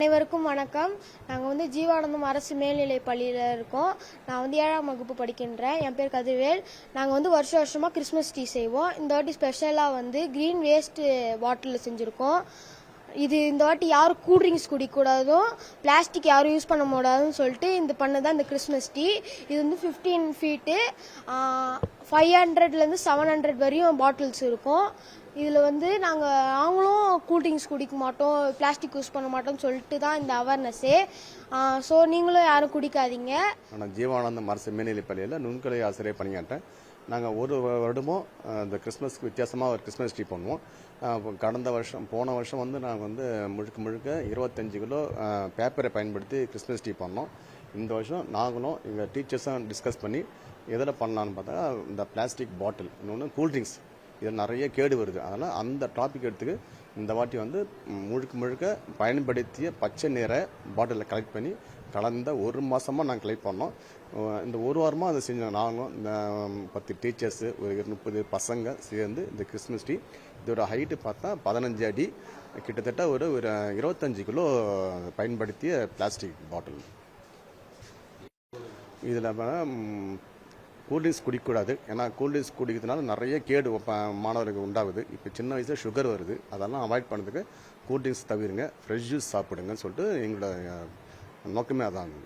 அனைவருக்கும் வணக்கம். நாங்கள் ஜீவானந்தம் அரசு மேல்நிலைப் பள்ளியில் இருக்கோம். நான் 7ஆம் வகுப்பு படிக்கின்றேன். என் பேர் கதிர்வேல். நாங்கள் வருஷமாக கிறிஸ்மஸ் ட்ரீ செய்வோம். இந்த வாட்டி ஸ்பெஷலாக க்ரீன் வேஸ்ட் பாட்டிலில் செஞ்சுருக்கோம். இந்த வாட்டி யாரும் கூல்ட்ரிங்க்ஸ் குடிக்கூடாதும், பிளாஸ்டிக் யாரும் யூஸ் பண்ண முடியாதுன்னு சொல்லிட்டு பண்ணதான் இந்த கிறிஸ்மஸ் ட்ரீ. இது 15 ஃபீட்டு, 500லேருந்து 700 வரையும் பாட்டில்ஸ் இருக்கும். இதில் நாங்களும் கூல்ட்ரிங்க்ஸ் குடிக்க மாட்டோம், பிளாஸ்டிக் யூஸ் பண்ண மாட்டோம்னு சொல்லிட்டு தான் இந்த அவேர்னஸ்ஸே. ஸோ நீங்களும் யாரும் குடிக்காதீங்க. நான் ஜீவானந்தம் அரசு மேல்நிலைப் பள்ளியில் நுண்கலை ஆசிரியர் பணியாற்றேன். நாங்கள் ஒரு வருடமும் இந்த கிறிஸ்மஸ்க்கு வித்தியாசமாக ஒரு கிறிஸ்மஸ் ட்ரீ பண்ணுவோம். போன வருஷம் நாங்கள் முழுக்க 25 கிலோ பேப்பரை பயன்படுத்தி கிறிஸ்மஸ் ட்ரீ பண்ணோம். இந்த வருஷம் நாங்களும் எங்கள் டீச்சர்ஸும் டிஸ்கஸ் பண்ணி எதில் பண்ணலான்னு பார்த்தா இந்த பிளாஸ்டிக் பாட்டில், இன்னொன்று கூல்ட்ரிங்க்ஸ், இதில் நிறைய கேடு வருது. அதனால் அந்த டாபிக் எடுத்துக்கு இந்த வாட்டி முழுக்க பயன்படுத்திய பச்சை நிற பாட்டிலில் கலெக்ட் பண்ணி கடந்த ஒரு மாதமாக நாங்கள் கலெக்ட் பண்ணோம். இந்த ஒரு வாரமாக அதை செஞ்சோம். நாங்களும் இந்த 10 டீச்சர்ஸு, ஒரு 30 பசங்க சேர்ந்து இந்த கிறிஸ்மஸ் ட்ரீ, இதோட ஹைட்டு பார்த்தா 15 அடி, கிட்டத்தட்ட ஒரு 25 கிலோ பயன்படுத்திய பிளாஸ்டிக் பாட்டில். இதில் கூல்ட்ரிங்க்ஸ் குடிக்கக்கூடாது. ஏன்னா கூல்ட்ரிங்க்ஸ் குடிக்கிறதுனால நிறைய கேடு மாணவர்களுக்கு உண்டாகுது. இப்போ சின்ன வயசில் சுகர் வருது. அதெல்லாம் அவாய்ட் பண்ணுறதுக்கு கூல்ட்ரிங்க்ஸ் தவிருங்க, ஃப்ரெஷ் ஜூஸ் சாப்பிடுங்கன்னு சொல்லிட்டு எங்களோட நோக்கமே அதான்.